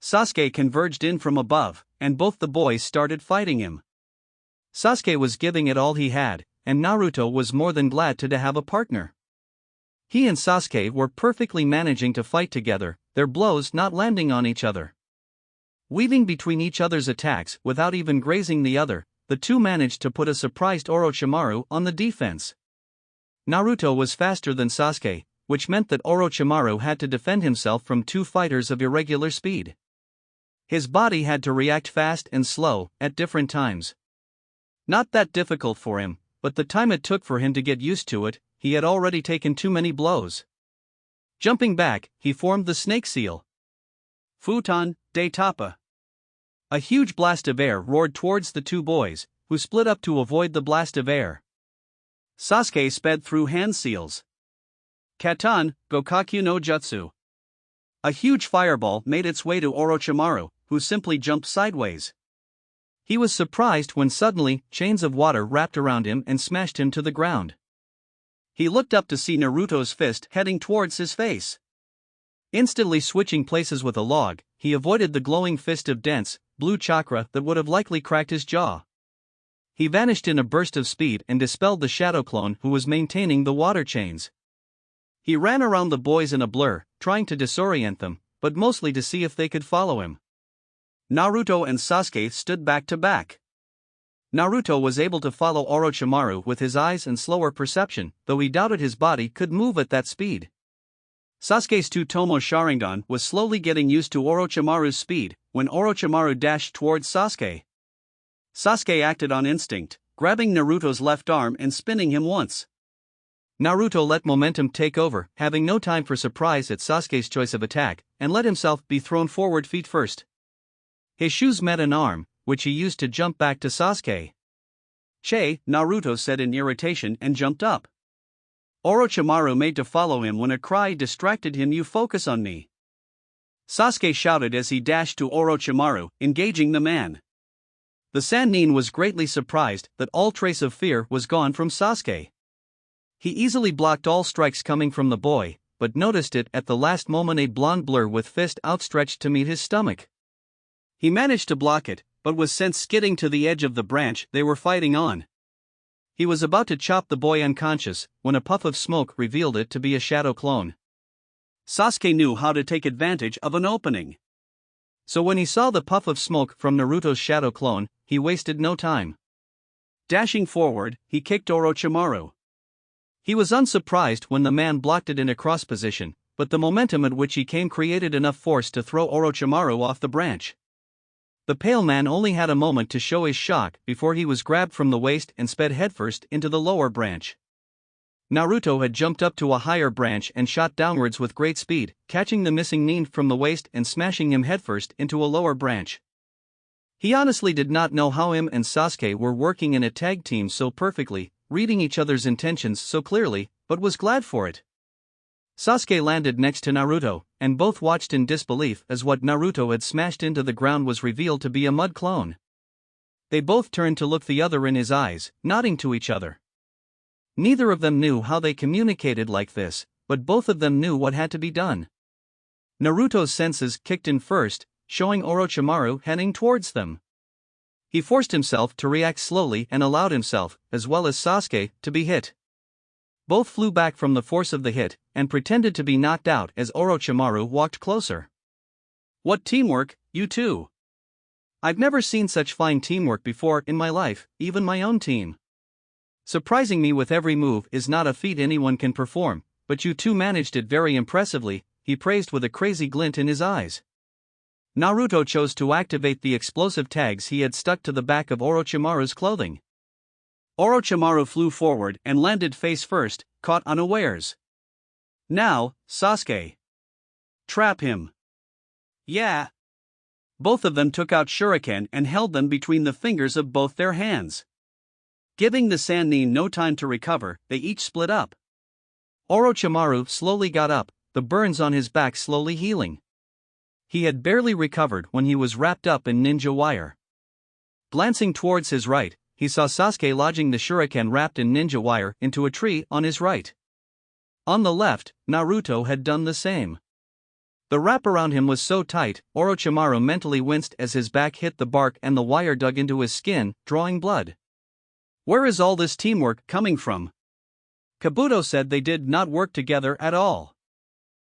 Sasuke converged in from above, and both the boys started fighting him. Sasuke was giving it all he had, and Naruto was more than glad to have a partner. He and Sasuke were perfectly managing to fight together, their blows not landing on each other. Weaving between each other's attacks without even grazing the other, the two managed to put a surprised Orochimaru on the defense. Naruto was faster than Sasuke, which meant that Orochimaru had to defend himself from two fighters of irregular speed. His body had to react fast and slow, at different times. Not that difficult for him, but the time it took for him to get used to it, he had already taken too many blows. Jumping back, he formed the snake seal. Futon de Tapa. A huge blast of air roared towards the two boys, who split up to avoid the blast of air. Sasuke sped through hand seals. Katan, Gokakyu no Jutsu. A huge fireball made its way to Orochimaru, who simply jumped sideways. He was surprised when suddenly, chains of water wrapped around him and smashed him to the ground. He looked up to see Naruto's fist heading towards his face. Instantly switching places with a log, he avoided the glowing fist of dense, blue chakra that would have likely cracked his jaw. He vanished in a burst of speed and dispelled the shadow clone who was maintaining the water chains. He ran around the boys in a blur, trying to disorient them, but mostly to see if they could follow him. Naruto and Sasuke stood back to back. Naruto was able to follow Orochimaru with his eyes and slower perception, though he doubted his body could move at that speed. Sasuke's Tsutomu Sharingan was slowly getting used to Orochimaru's speed when Orochimaru dashed towards Sasuke. Sasuke acted on instinct, grabbing Naruto's left arm and spinning him once. Naruto let momentum take over, having no time for surprise at Sasuke's choice of attack, and let himself be thrown forward feet first. His shoes met an arm, which he used to jump back to Sasuke. "Che," Naruto said in irritation and jumped up. Orochimaru made to follow him when a cry distracted him. "You focus on me," Sasuke shouted as he dashed to Orochimaru, engaging the man. The Sannin was greatly surprised that all trace of fear was gone from Sasuke. He easily blocked all strikes coming from the boy, but noticed it at the last moment, a blonde blur with fist outstretched to meet his stomach. He managed to block it, but was sent skidding to the edge of the branch they were fighting on. He was about to chop the boy unconscious when a puff of smoke revealed it to be a shadow clone. Sasuke knew how to take advantage of an opening. So when he saw the puff of smoke from Naruto's shadow clone, he wasted no time. Dashing forward, he kicked Orochimaru. He was unsurprised when the man blocked it in a cross position, but the momentum at which he came created enough force to throw Orochimaru off the branch. The pale man only had a moment to show his shock before he was grabbed from the waist and sped headfirst into the lower branch. Naruto had jumped up to a higher branch and shot downwards with great speed, catching the missing nin from the waist and smashing him headfirst into a lower branch. He honestly did not know how him and Sasuke were working in a tag team so perfectly, reading each other's intentions so clearly, but was glad for it. Sasuke landed next to Naruto, and both watched in disbelief as what Naruto had smashed into the ground was revealed to be a mud clone. They both turned to look the other in his eyes, nodding to each other. Neither of them knew how they communicated like this, but both of them knew what had to be done. Naruto's senses kicked in first, showing Orochimaru heading towards them. He forced himself to react slowly and allowed himself, as well as Sasuke, to be hit. Both flew back from the force of the hit, and pretended to be knocked out as Orochimaru walked closer. "What teamwork, you two! I've never seen such fine teamwork before in my life, even my own team. Surprising me with every move is not a feat anyone can perform, but you two managed it very impressively," he praised with a crazy glint in his eyes. Naruto chose to activate the explosive tags he had stuck to the back of Orochimaru's clothing. Orochimaru flew forward and landed face first, caught unawares. "Now, Sasuke. Trap him." "Yeah." Both of them took out shuriken and held them between the fingers of both their hands. Giving the Sannin no time to recover, they each split up. Orochimaru slowly got up, the burns on his back slowly healing. He had barely recovered when he was wrapped up in ninja wire. Glancing towards his right, he saw Sasuke lodging the shuriken wrapped in ninja wire into a tree on his right. On the left, Naruto had done the same. The wrap around him was so tight, Orochimaru mentally winced as his back hit the bark and the wire dug into his skin, drawing blood. Where is all this teamwork coming from? Kabuto said they did not work together at all.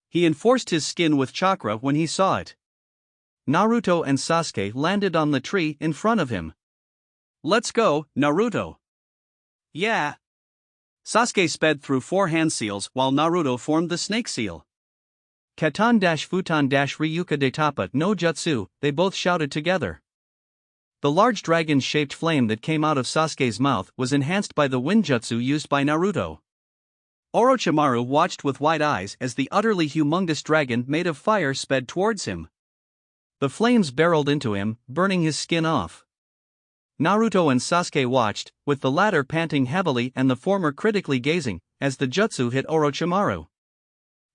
He enforced his skin with chakra when he saw it. Naruto and Sasuke landed on the tree in front of him. Let's go, Naruto. Yeah. Sasuke sped through 4 hand seals while Naruto formed the snake seal. Katan-Futan-Ryuka de Tapa no Jutsu, they both shouted together. The large dragon-shaped flame that came out of Sasuke's mouth was enhanced by the wind jutsu used by Naruto. Orochimaru watched with wide eyes as the utterly humongous dragon made of fire sped towards him. The flames barreled into him, burning his skin off. Naruto and Sasuke watched, with the latter panting heavily and the former critically gazing, as the jutsu hit Orochimaru.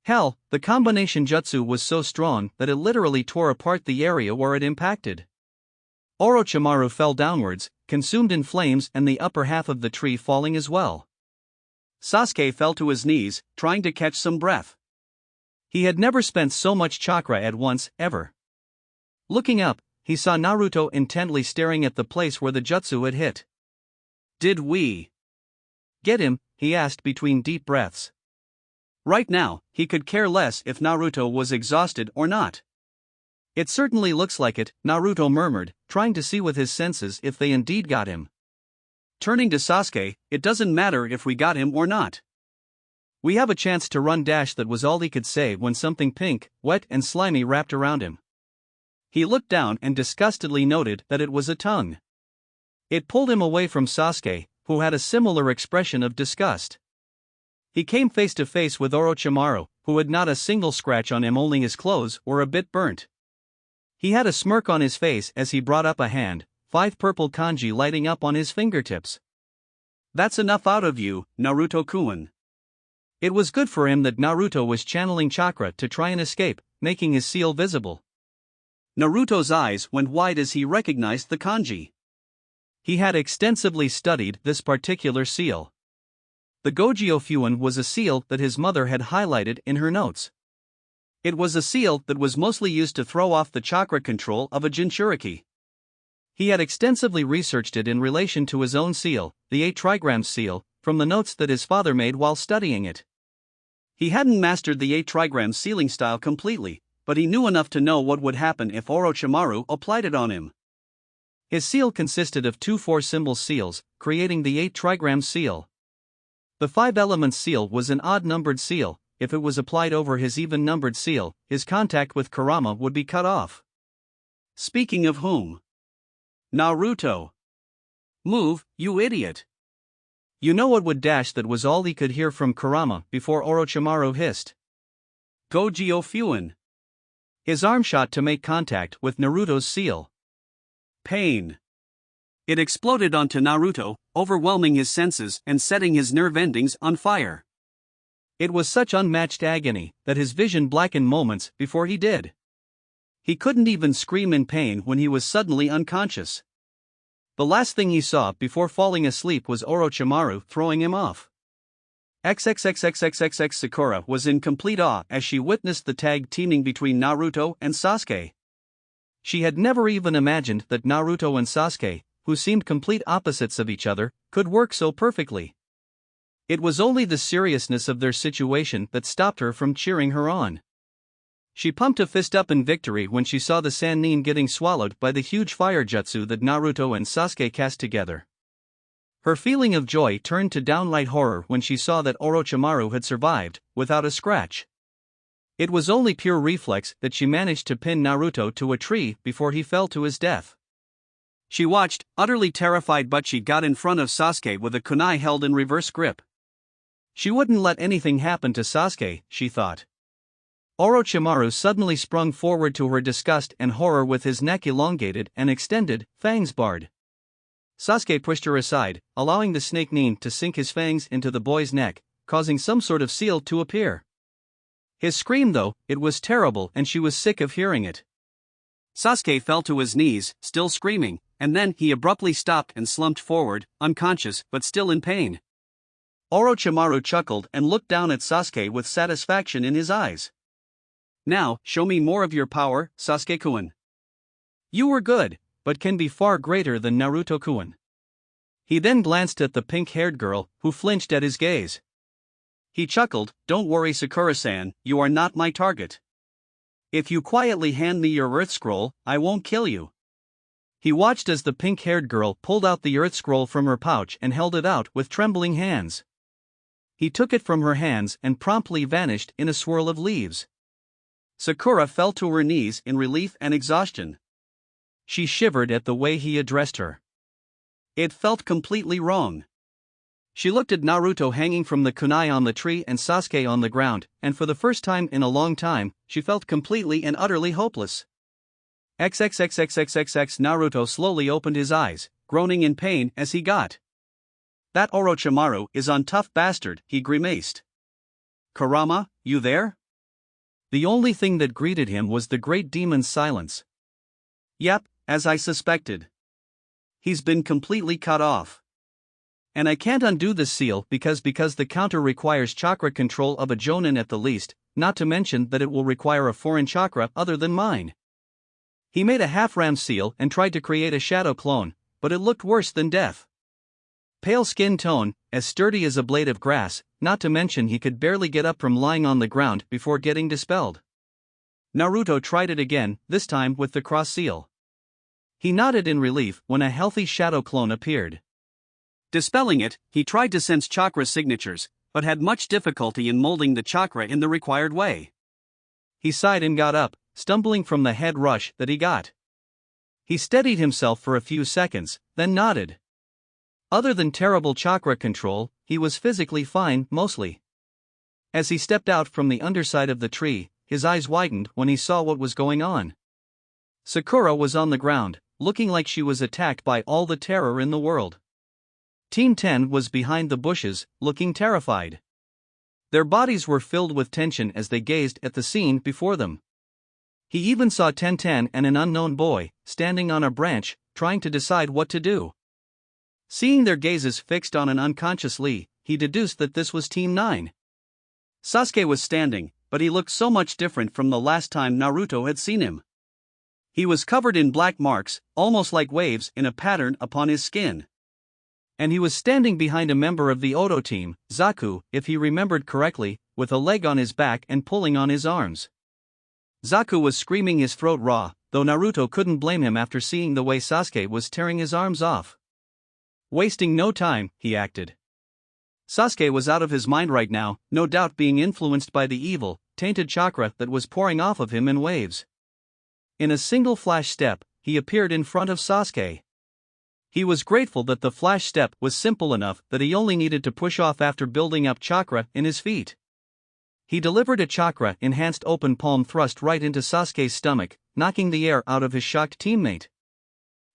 Hell, the combination jutsu was so strong that it literally tore apart the area where it impacted. Orochimaru fell downwards, consumed in flames, and the upper half of the tree falling as well. Sasuke fell to his knees, trying to catch some breath. He had never spent so much chakra at once, ever. Looking up, he saw Naruto intently staring at the place where the jutsu had hit. Did we get him? He asked between deep breaths. Right now, he could care less if Naruto was exhausted or not. It certainly looks like it, Naruto murmured, trying to see with his senses if they indeed got him. Turning to Sasuke, it doesn't matter if we got him or not. We have a chance to run. That was all he could say when something pink, wet and slimy wrapped around him. He looked down and disgustedly noted that it was a tongue. It pulled him away from Sasuke, who had a similar expression of disgust. He came face to face with Orochimaru, who had not a single scratch on him, only his clothes were a bit burnt. He had a smirk on his face as he brought up a hand, 5 purple kanji lighting up on his fingertips. That's enough out of you, Naruto-kun. It was good for him that Naruto was channeling chakra to try and escape, making his seal visible. Naruto's eyes went wide as he recognized the kanji. He had extensively studied this particular seal. The Gojyo Fuin was a seal that his mother had highlighted in her notes. It was a seal that was mostly used to throw off the chakra control of a Jinchuriki. He had extensively researched it in relation to his own seal, the 8 trigrams seal, from the notes that his father made while studying it. He hadn't mastered the 8 trigrams sealing style completely, but he knew enough to know what would happen if Orochimaru applied it on him. His seal consisted of 2 4-symbol seals, creating the 8 trigrams seal. The 5-element seal was an odd-numbered seal. If it was applied over his even-numbered seal, his contact with Kurama would be cut off. Speaking of whom? Naruto. Move, you idiot. You know what would dash. That was all he could hear from Kurama before Orochimaru hissed. Gojyo Fuin. His arm shot to make contact with Naruto's seal. Pain. It exploded onto Naruto, overwhelming his senses and setting his nerve endings on fire. It was such unmatched agony that his vision blackened moments before he did. He couldn't even scream in pain when he was suddenly unconscious. The last thing he saw before falling asleep was Orochimaru throwing him off. XXXXXXX Sakura was in complete awe as she witnessed the tag teaming between Naruto and Sasuke. She had never even imagined that Naruto and Sasuke, who seemed complete opposites of each other, could work so perfectly. It was only the seriousness of their situation that stopped her from cheering her on. She pumped a fist up in victory when she saw the Sannin getting swallowed by the huge fire jutsu that Naruto and Sasuke cast together. Her feeling of joy turned to downright horror when she saw that Orochimaru had survived, without a scratch. It was only pure reflex that she managed to pin Naruto to a tree before he fell to his death. She watched, utterly terrified, but she got in front of Sasuke with a kunai held in reverse grip. She wouldn't let anything happen to Sasuke, she thought. Orochimaru suddenly sprung forward to her disgust and horror with his neck elongated and extended, fangs bared. Sasuke pushed her aside, allowing the snake nin to sink his fangs into the boy's neck, causing some sort of seal to appear. His scream, though, it was terrible and she was sick of hearing it. Sasuke fell to his knees, still screaming, and then he abruptly stopped and slumped forward, unconscious but still in pain. Orochimaru chuckled and looked down at Sasuke with satisfaction in his eyes. Now, show me more of your power, Sasuke-kun. You were good, but can be far greater than Naruto-kun. He then glanced at the pink-haired girl, who flinched at his gaze. He chuckled, "Don't worry, Sakura-san, you are not my target. If you quietly hand me your Earth Scroll, I won't kill you." He watched as the pink-haired girl pulled out the Earth Scroll from her pouch and held it out with trembling hands. He took it from her hands and promptly vanished in a swirl of leaves. Sakura fell to her knees in relief and exhaustion. She shivered at the way he addressed her. It felt completely wrong. She looked at Naruto hanging from the kunai on the tree and Sasuke on the ground, and for the first time in a long time, she felt completely and utterly hopeless. XXXXXXX Naruto slowly opened his eyes, groaning in pain as he got. "That Orochimaru is one tough bastard," he grimaced. "Kurama, you there?" The only thing that greeted him was the great demon's silence. "Yep, as I suspected. He's been completely cut off. And I can't undo this seal because the counter requires chakra control of a jonin at the least, not to mention that it will require a foreign chakra other than mine." He made a half-ram seal and tried to create a shadow clone, but it looked worse than death. Pale skin tone, as sturdy as a blade of grass, not to mention he could barely get up from lying on the ground before getting dispelled. Naruto tried it again, this time with the cross seal. He nodded in relief when a healthy shadow clone appeared. Dispelling it, he tried to sense chakra signatures, but had much difficulty in molding the chakra in the required way. He sighed and got up, stumbling from the head rush that he got. He steadied himself for a few seconds, then nodded. Other than terrible chakra control, he was physically fine, mostly. As he stepped out from the underside of the tree, his eyes widened when he saw what was going on. Sakura was on the ground, looking like she was attacked by all the terror in the world. Team 10 was behind the bushes, looking terrified. Their bodies were filled with tension as they gazed at the scene before them. He even saw Ten and an unknown boy, standing on a branch, trying to decide what to do. Seeing their gazes fixed on an unconscious Lee, he deduced that this was Team 9. Sasuke was standing, but he looked so much different from the last time Naruto had seen him. He was covered in black marks, almost like waves in a pattern upon his skin. And he was standing behind a member of the Odo team, Zaku, if he remembered correctly, with a leg on his back and pulling on his arms. Zaku was screaming his throat raw, though Naruto couldn't blame him after seeing the way Sasuke was tearing his arms off. Wasting no time, he acted. Sasuke was out of his mind right now, no doubt being influenced by the evil, tainted chakra that was pouring off of him in waves. In a single flash step, he appeared in front of Sasuke. He was grateful that the flash step was simple enough that he only needed to push off after building up chakra in his feet. He delivered a chakra-enhanced open palm thrust right into Sasuke's stomach, knocking the air out of his shocked teammate.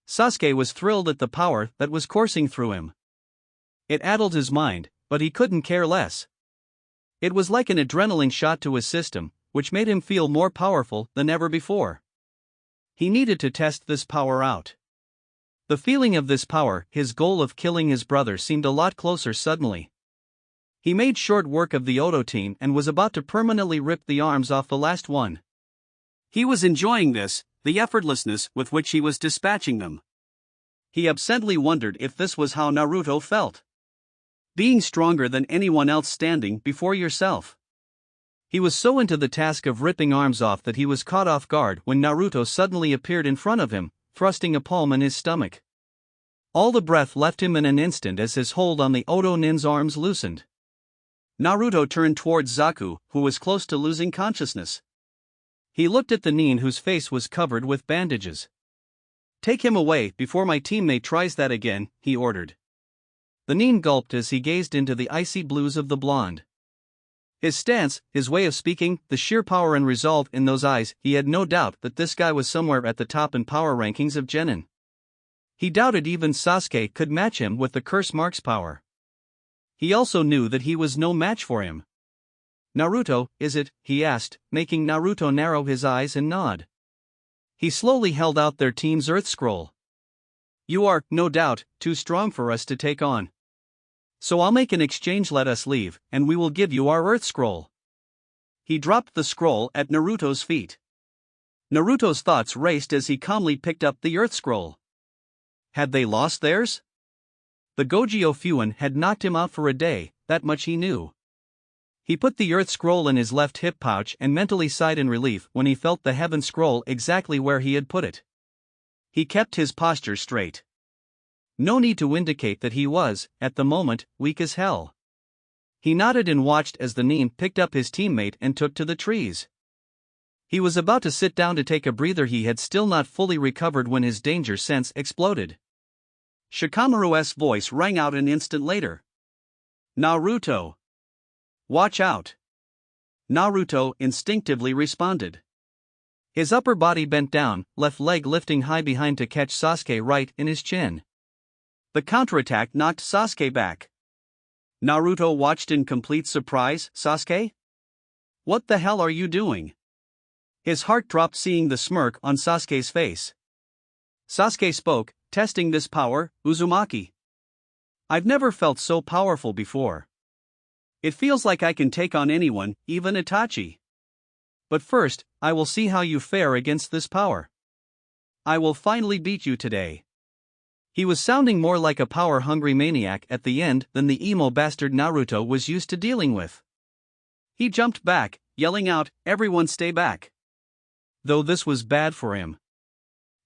Sasuke was thrilled at the power that was coursing through him. It addled his mind, but he couldn't care less. It was like an adrenaline shot to his system, which made him feel more powerful than ever before. He needed to test this power out. The feeling of this power, his goal of killing his brother, seemed a lot closer suddenly. He made short work of the Odo team and was about to permanently rip the arms off the last one. He was enjoying this, the effortlessness with which he was dispatching them. He absently wondered if this was how Naruto felt. Being stronger than anyone else standing before yourself. He was so into the task of ripping arms off that he was caught off guard when Naruto suddenly appeared in front of him, thrusting a palm in his stomach. All the breath left him in an instant as his hold on the Odo nin's arms loosened. Naruto turned towards Zaku, who was close to losing consciousness. He looked at the nin whose face was covered with bandages. "Take him away before my teammate tries that again," he ordered. The nin gulped as he gazed into the icy blues of the blonde. His stance, his way of speaking, the sheer power and resolve in those eyes, he had no doubt that this guy was somewhere at the top in power rankings of Genin. He doubted even Sasuke could match him with the curse mark's power. He also knew that he was no match for him. "Naruto, is it?" he asked, making Naruto narrow his eyes and nod. He slowly held out their team's Earth Scroll. "You are, no doubt, too strong for us to take on. So I'll make an exchange. Let us leave, and we will give you our Earth Scroll." he dropped the scroll at Naruto's feet. Naruto's thoughts raced as he calmly picked up the Earth Scroll. Had they lost theirs? The Gogyo Fuin had knocked him out for a day, that much he knew. He put the Earth Scroll in his left hip pouch and mentally sighed in relief when he felt the Heaven Scroll exactly where he had put it. He kept his posture straight. No need to indicate that he was, at the moment, weak as hell. He nodded and watched as the Nin picked up his teammate and took to the trees. He was about to sit down to take a breather. He had still not fully recovered when his danger sense exploded. Shikamaru's voice rang out an instant later. "Naruto! Watch out!" Naruto instinctively responded. His upper body bent down, left leg lifting high behind to catch Sasuke right in his chin. The counterattack knocked Sasuke back. Naruto watched in complete surprise. "Sasuke? What the hell are you doing?" His heart dropped seeing the smirk on Sasuke's face. Sasuke spoke, testing this power, Uzumaki. "I've never felt so powerful before. It feels like I can take on anyone, even Itachi. But first, I will see how you fare against this power. I will finally beat you today." He was sounding more like a power-hungry maniac at the end than the emo bastard Naruto was used to dealing with. He jumped back, yelling out, "Everyone stay back." Though this was bad for him.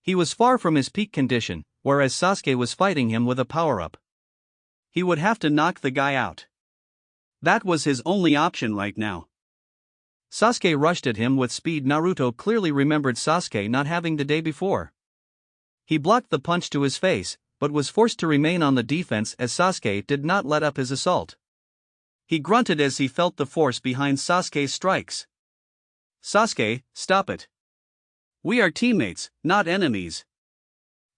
He was far from his peak condition, whereas Sasuke was fighting him with a power-up. He would have to knock the guy out. That was his only option right now. Sasuke rushed at him with speed. Naruto clearly remembered Sasuke not having the day before. He blocked the punch to his face, but was forced to remain on the defense as Sasuke did not let up his assault. He grunted as he felt the force behind Sasuke's strikes. "Sasuke, stop it. We are teammates, not enemies."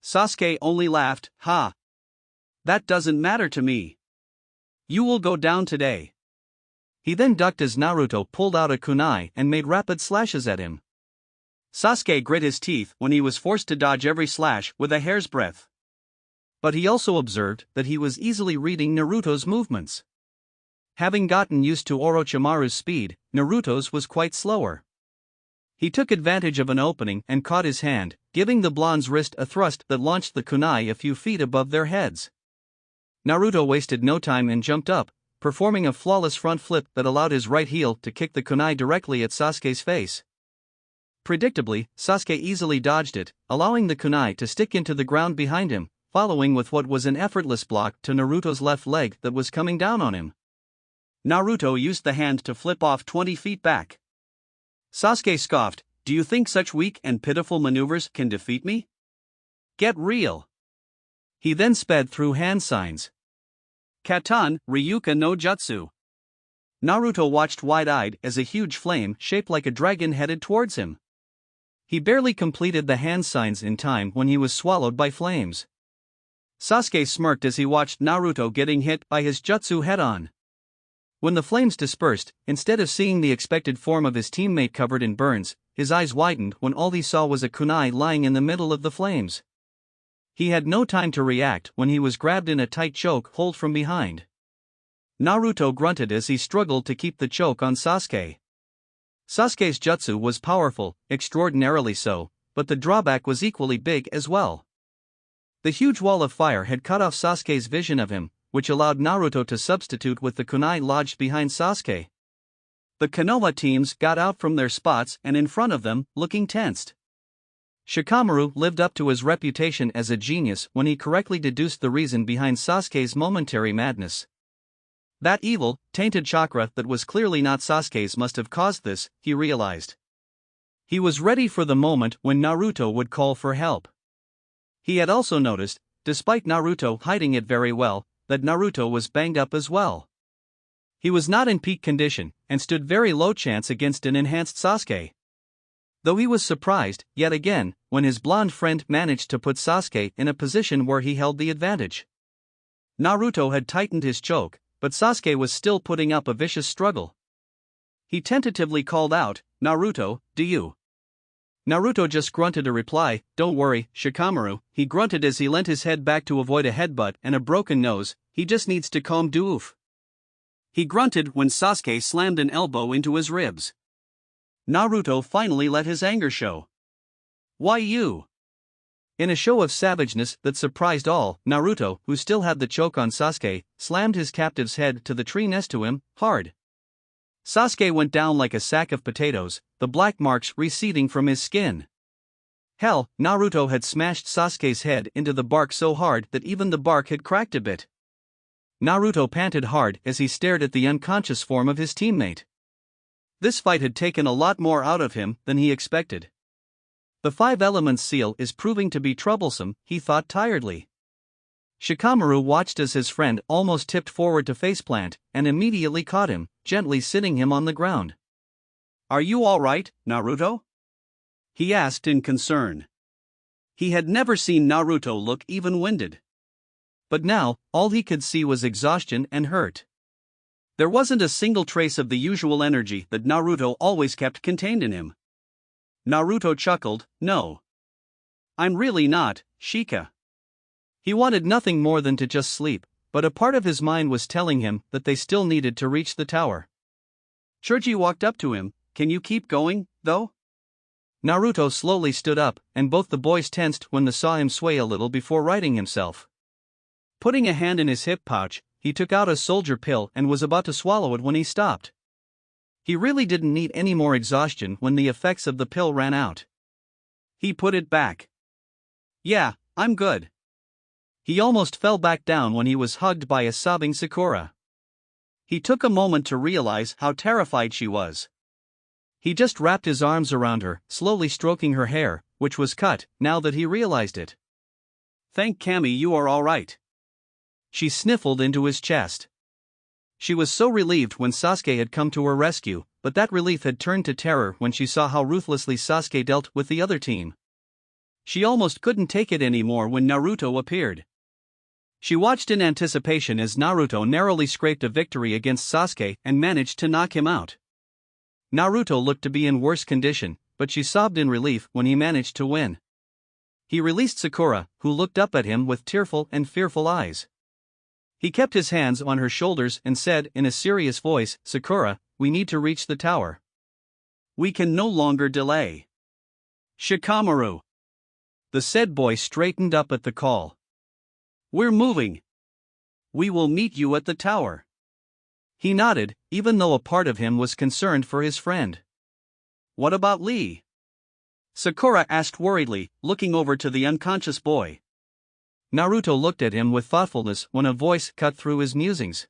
Sasuke only laughed. "Ha! That doesn't matter to me. You will go down today." He then ducked as Naruto pulled out a kunai and made rapid slashes at him. Sasuke grit his teeth when he was forced to dodge every slash with a hair's breadth. But he also observed that he was easily reading Naruto's movements. Having gotten used to Orochimaru's speed, Naruto's was quite slower. He took advantage of an opening and caught his hand, giving the blonde's wrist a thrust that launched the kunai a few feet above their heads. Naruto wasted no time and jumped up, performing a flawless front flip that allowed his right heel to kick the kunai directly at Sasuke's face. Predictably, Sasuke easily dodged it, allowing the kunai to stick into the ground behind him, following with what was an effortless block to Naruto's left leg that was coming down on him. Naruto used the hand to flip off 20 feet back. Sasuke scoffed, "Do you think such weak and pitiful maneuvers can defeat me? Get real." He then sped through hand signs. Katan, Ryuka no Jutsu. Naruto watched wide-eyed as a huge flame shaped like a dragon headed towards him. He barely completed the hand signs in time when he was swallowed by flames. Sasuke smirked as he watched Naruto getting hit by his jutsu head-on. When the flames dispersed, instead of seeing the expected form of his teammate covered in burns, his eyes widened when all he saw was a kunai lying in the middle of the flames. He had no time to react when he was grabbed in a tight choke hold from behind. Naruto grunted as he struggled to keep the choke on Sasuke. Sasuke's jutsu was powerful, extraordinarily so, but the drawback was equally big as well. The huge wall of fire had cut off Sasuke's vision of him, which allowed Naruto to substitute with the kunai lodged behind Sasuke. The Konoha teams got out from their spots and in front of them, looking tensed. Shikamaru lived up to his reputation as a genius when he correctly deduced the reason behind Sasuke's momentary madness. That evil, tainted chakra that was clearly not Sasuke's must have caused this, he realized. He was ready for the moment when Naruto would call for help. He had also noticed, despite Naruto hiding it very well, that Naruto was banged up as well. He was not in peak condition, and stood very low chance against an enhanced Sasuke. Though he was surprised, yet again, when his blonde friend managed to put Sasuke in a position where he held the advantage. Naruto had tightened his choke, but Sasuke was still putting up a vicious struggle. He tentatively called out, "Naruto, do you?" Naruto just grunted a reply, "Don't worry, Shikamaru," he grunted as he leant his head back to avoid a headbutt and a broken nose, "he just needs to calm doof." He grunted when Sasuke slammed an elbow into his ribs. Naruto finally let his anger show. Why you? In a show of savageness that surprised all, Naruto, who still had the choke on Sasuke, slammed his captive's head to the tree next to him, hard. Sasuke went down like a sack of potatoes, the black marks receding from his skin. Hell, Naruto had smashed Sasuke's head into the bark so hard that even the bark had cracked a bit. Naruto panted hard as he stared at the unconscious form of his teammate. This fight had taken a lot more out of him than he expected. The 5 elements seal is proving to be troublesome, he thought tiredly. Shikamaru watched as his friend almost tipped forward to faceplant, and immediately caught him, gently sitting him on the ground. Are you alright, Naruto? He asked in concern. He had never seen Naruto look even winded. But now, all he could see was exhaustion and hurt. There wasn't a single trace of the usual energy that Naruto always kept contained in him. Naruto chuckled, no. I'm really not, Shika. He wanted nothing more than to just sleep, but a part of his mind was telling him that they still needed to reach the tower. Choji walked up to him, can you keep going, though? Naruto slowly stood up, and both the boys tensed when they saw him sway a little before righting himself. Putting a hand in his hip pouch, he took out a soldier pill and was about to swallow it when he stopped. He really didn't need any more exhaustion when the effects of the pill ran out. He put it back. Yeah, I'm good. He almost fell back down when he was hugged by a sobbing Sakura. He took a moment to realize how terrified she was. He just wrapped his arms around her, slowly stroking her hair, which was cut, now that he realized it. Thank Kami you are alright. She sniffled into his chest. She was so relieved when Sasuke had come to her rescue, but that relief had turned to terror when she saw how ruthlessly Sasuke dealt with the other team. She almost couldn't take it anymore when Naruto appeared. She watched in anticipation as Naruto narrowly scraped a victory against Sasuke and managed to knock him out. Naruto looked to be in worse condition, but she sobbed in relief when he managed to win. He released Sakura, who looked up at him with tearful and fearful eyes. He kept his hands on her shoulders and said in a serious voice, Sakura, we need to reach the tower. We can no longer delay. Shikamaru. The said boy straightened up at the call. We're moving. We will meet you at the tower. He nodded, even though a part of him was concerned for his friend. What about Lee? Sakura asked worriedly, looking over to the unconscious boy. Naruto looked at him with thoughtfulness when a voice cut through his musings.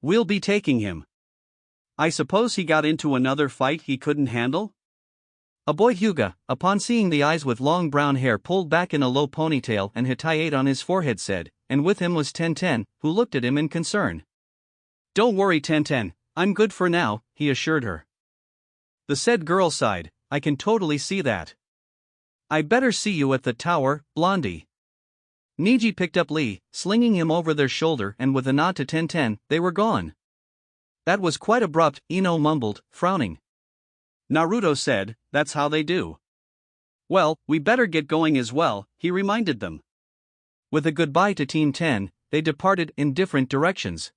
We'll be taking him. I suppose he got into another fight he couldn't handle? A boy Hyuga, upon seeing the eyes with long brown hair pulled back in a low ponytail and hitayate on his forehead said, and with him was Tenten, who looked at him in concern. Don't worry Tenten, I'm good for now, he assured her. The said girl sighed, I can totally see that. I better see you at the tower, Blondie. Niji picked up Lee, slinging him over their shoulder, and with a nod to Tenten, they were gone. That was quite abrupt, Ino mumbled, frowning. Naruto said, that's how they do. Well, we better get going as well, he reminded them. With a goodbye to Team 10, they departed in different directions.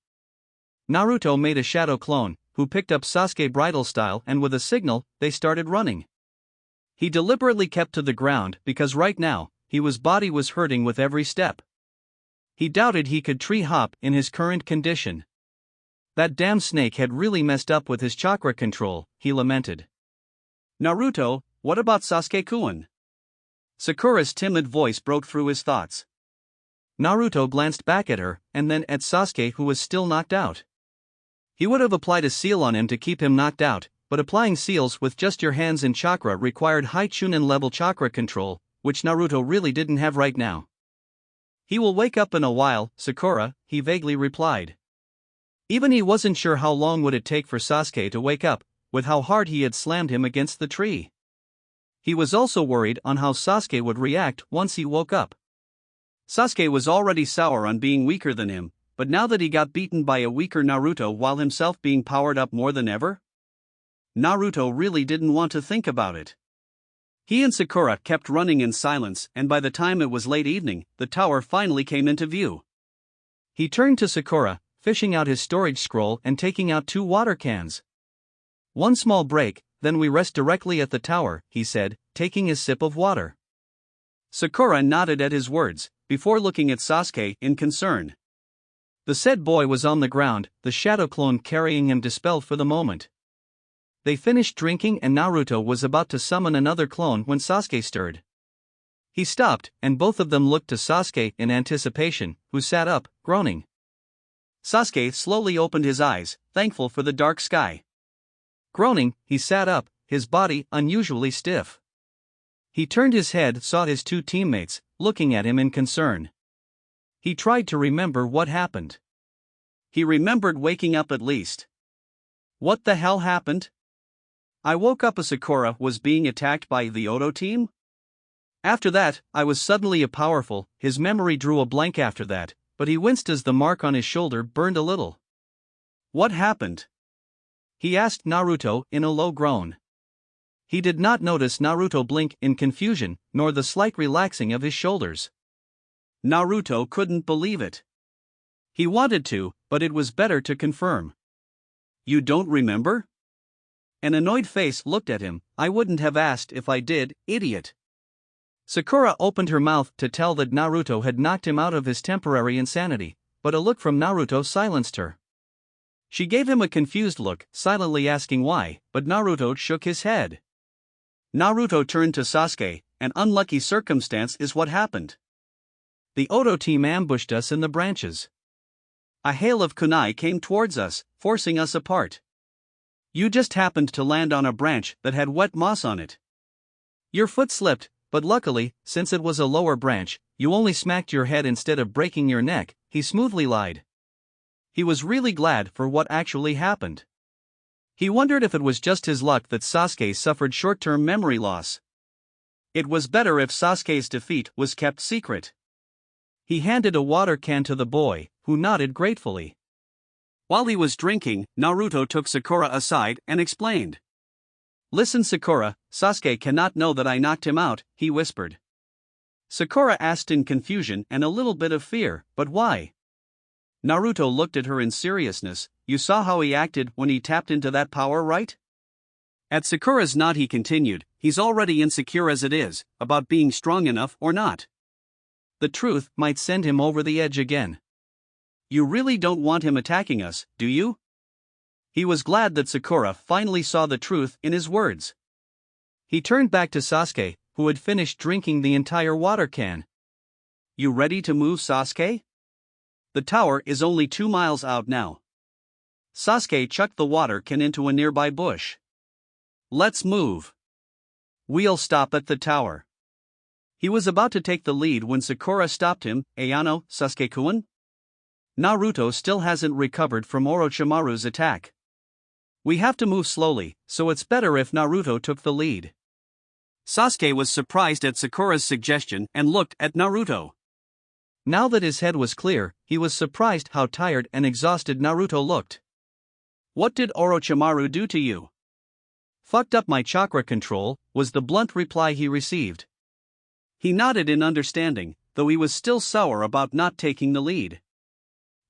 Naruto made a shadow clone, who picked up Sasuke bridal style, and with a signal, they started running. He deliberately kept to the ground because right now, his body was hurting with every step. He doubted he could tree hop in his current condition. That damn snake had really messed up with his chakra control, he lamented. Naruto, what about Sasuke-kun? Sakura's timid voice broke through his thoughts. Naruto glanced back at her, and then at Sasuke, who was still knocked out. He would have applied a seal on him to keep him knocked out, but applying seals with just your hands in chakra required high Chunin level chakra control, which Naruto really didn't have right now. He will wake up in a while, Sakura, he vaguely replied. Even he wasn't sure how long would it take for Sasuke to wake up, with how hard he had slammed him against the tree. He was also worried on how Sasuke would react once he woke up. Sasuke was already sour on being weaker than him, but now that he got beaten by a weaker Naruto while himself being powered up more than ever? Naruto really didn't want to think about it. He and Sakura kept running in silence, and by the time it was late evening, the tower finally came into view. He turned to Sakura, fishing out his storage scroll and taking out 2 water cans. One small break, then we rest directly at the tower, he said, taking a sip of water. Sakura nodded at his words, before looking at Sasuke in concern. The said boy was on the ground, the shadow clone carrying him dispelled for the moment. They finished drinking and Naruto was about to summon another clone when Sasuke stirred. He stopped, and both of them looked to Sasuke in anticipation, who sat up, groaning. Sasuke slowly opened his eyes, thankful for the dark sky. Groaning, he sat up, his body unusually stiff. He turned his head, saw his two teammates, looking at him in concern. He tried to remember what happened. He remembered waking up at least. What the hell happened? I woke up as Sakura was being attacked by the Oto team? After that, I was suddenly powerful. His memory drew a blank after that, but he winced as the mark on his shoulder burned a little. What happened? He asked Naruto in a low groan. He did not notice Naruto blink in confusion, nor the slight relaxing of his shoulders. Naruto couldn't believe it. He wanted to, but it was better to confirm. You don't remember? An annoyed face looked at him. I wouldn't have asked if I did, idiot. Sakura opened her mouth to tell that Naruto had knocked him out of his temporary insanity, but a look from Naruto silenced her. She gave him a confused look, silently asking why, but Naruto shook his head. Naruto turned to Sasuke. An unlucky circumstance is what happened. The Oto team ambushed us in the branches. A hail of kunai came towards us, forcing us apart. You just happened to land on a branch that had wet moss on it. Your foot slipped, but luckily, since it was a lower branch, you only smacked your head instead of breaking your neck, he smoothly lied. He was really glad for what actually happened. He wondered if it was just his luck that Sasuke suffered short-term memory loss. It was better if Sasuke's defeat was kept secret. He handed a water can to the boy, who nodded gratefully. While he was drinking, Naruto took Sakura aside and explained. Listen Sakura, Sasuke cannot know that I knocked him out, he whispered. Sakura asked in confusion and a little bit of fear, but why? Naruto looked at her in seriousness. You saw how he acted when he tapped into that power, right? At Sakura's nod he continued, he's already insecure as it is, about being strong enough or not. The truth might send him over the edge again. You really don't want him attacking us, do you? He was glad that Sakura finally saw the truth in his words. He turned back to Sasuke, who had finished drinking the entire water can. You ready to move, Sasuke? The tower is only 2 miles out now. Sasuke chucked the water can into a nearby bush. Let's move. We'll stop at the tower. He was about to take the lead when Sakura stopped him. Ayano, Sasuke-kun? Naruto still hasn't recovered from Orochimaru's attack. We have to move slowly, so it's better if Naruto took the lead. Sasuke was surprised at Sakura's suggestion and looked at Naruto. Now that his head was clear, he was surprised how tired and exhausted Naruto looked. What did Orochimaru do to you? Fucked up my chakra control, was the blunt reply he received. He nodded in understanding, though he was still sour about not taking the lead.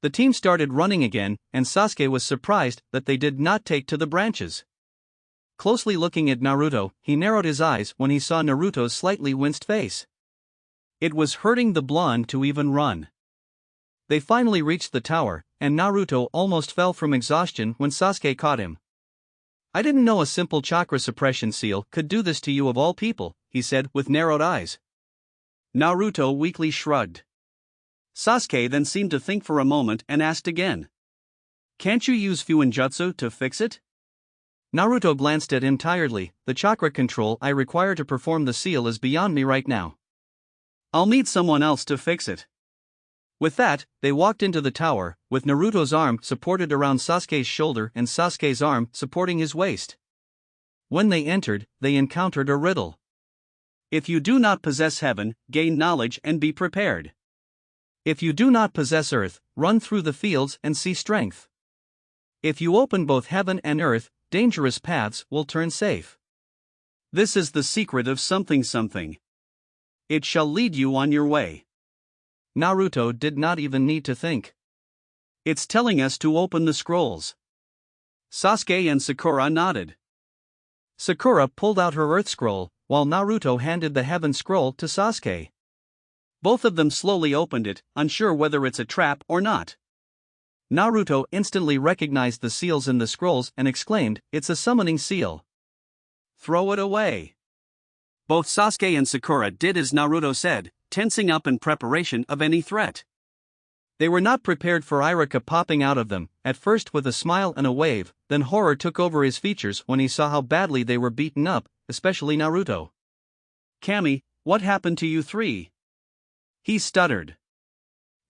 The team started running again, and Sasuke was surprised that they did not take to the branches. Closely looking at Naruto, he narrowed his eyes when he saw Naruto's slightly winced face. It was hurting the blonde to even run. They finally reached the tower, and Naruto almost fell from exhaustion when Sasuke caught him. I didn't know a simple chakra suppression seal could do this to you of all people, he said with narrowed eyes. Naruto weakly shrugged. Sasuke then seemed to think for a moment and asked again. Can't you use Fuinjutsu to fix it? Naruto glanced at him tiredly. The chakra control I require to perform the seal is beyond me right now. I'll need someone else to fix it. With that, they walked into the tower, with Naruto's arm supported around Sasuke's shoulder and Sasuke's arm supporting his waist. When they entered, they encountered a riddle. If you do not possess heaven, gain knowledge and be prepared. If you do not possess earth, run through the fields and see strength. If you open both heaven and earth, dangerous paths will turn safe. This is the secret of something. It shall lead you on your way. Naruto did not even need to think. It's telling us to open the scrolls. Sasuke and Sakura nodded. Sakura pulled out her Earth Scroll, while Naruto handed the Heaven Scroll to Sasuke. Both of them slowly opened it, unsure whether it's a trap or not. Naruto instantly recognized the seals in the scrolls and exclaimed, "It's a summoning seal. Throw it away." Both Sasuke and Sakura did as Naruto said, tensing up in preparation of any threat. They were not prepared for Iruka popping out of them, at first with a smile and a wave, then horror took over his features when he saw how badly they were beaten up, especially Naruto. "Kami, what happened to you three?" he stuttered.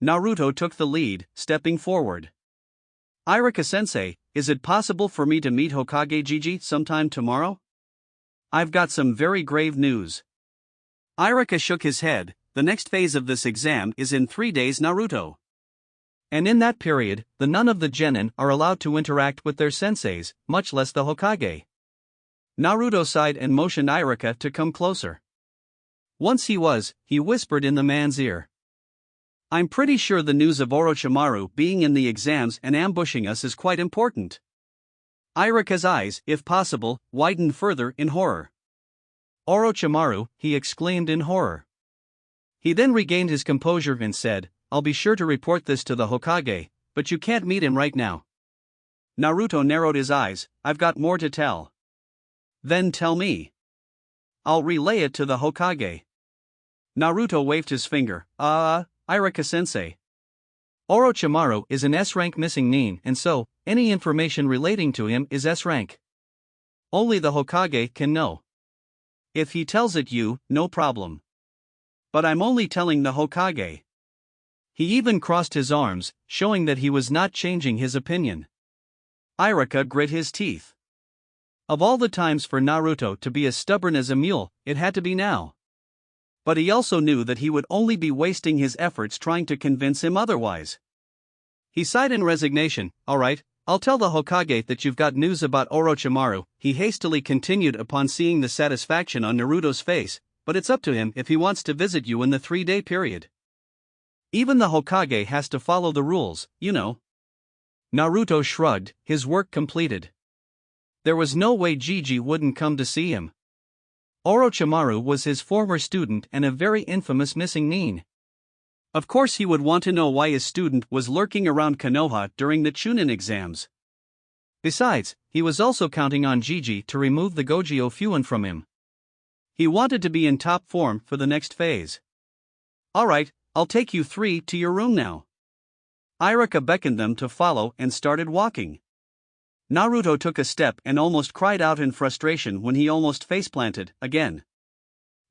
Naruto took the lead, stepping forward. "Iruka-sensei, is it possible for me to meet Hokage Gigi sometime tomorrow? I've got some very grave news." Iruka shook his head. "The next phase of this exam is in 3 days, Naruto. And in that period, none of the genin are allowed to interact with their senseis, much less the Hokage." Naruto sighed and motioned Iruka to come closer. Once he whispered in the man's ear. "I'm pretty sure the news of Orochimaru being in the exams and ambushing us is quite important." Iruka's eyes, if possible, widened further in horror. "Orochimaru," he exclaimed in horror. He then regained his composure and said, "I'll be sure to report this to the Hokage, but you can't meet him right now." Naruto narrowed his eyes. "I've got more to tell." "Then tell me. I'll relay it to the Hokage." Naruto waved his finger. Iruka-sensei. Orochimaru is an S-rank missing nin, and so, any information relating to him is S-rank. Only the Hokage can know. If he tells it you, no problem. But I'm only telling the Hokage." He even crossed his arms, showing that he was not changing his opinion. Iruka grit his teeth. Of all the times for Naruto to be as stubborn as a mule, it had to be now. But he also knew that he would only be wasting his efforts trying to convince him otherwise. He sighed in resignation. "All right, I'll tell the Hokage that you've got news about Orochimaru," he hastily continued upon seeing the satisfaction on Naruto's face, "but it's up to him if he wants to visit you in the 3-day period. Even the Hokage has to follow the rules, you know." Naruto shrugged, his work completed. There was no way Gigi wouldn't come to see him. Orochimaru was his former student and a very infamous missing nin. Of course he would want to know why his student was lurking around Konoha during the Chunin exams. Besides, he was also counting on Gigi to remove the Gogyo Fuin from him. He wanted to be in top form for the next phase. "All right, I'll take you three to your room now." Iruka beckoned them to follow and started walking. Naruto took a step and almost cried out in frustration when he almost faceplanted again.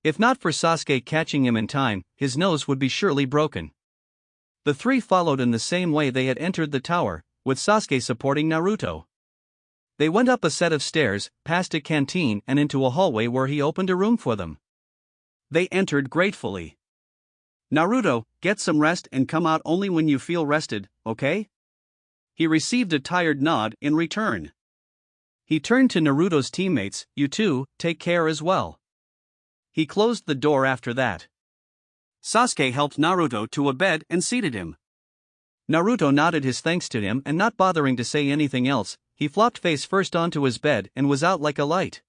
If not for Sasuke catching him in time, his nose would be surely broken. The three followed in the same way they had entered the tower, with Sasuke supporting Naruto. They went up a set of stairs, past a canteen and into a hallway where he opened a room for them. They entered gratefully. "Naruto, get some rest and come out only when you feel rested, okay?" He received a tired nod in return. He turned to Naruto's teammates. "You two, take care as well." He closed the door after that. Sasuke helped Naruto to a bed and seated him. Naruto nodded his thanks to him and not bothering to say anything else, he flopped face first onto his bed and was out like a light.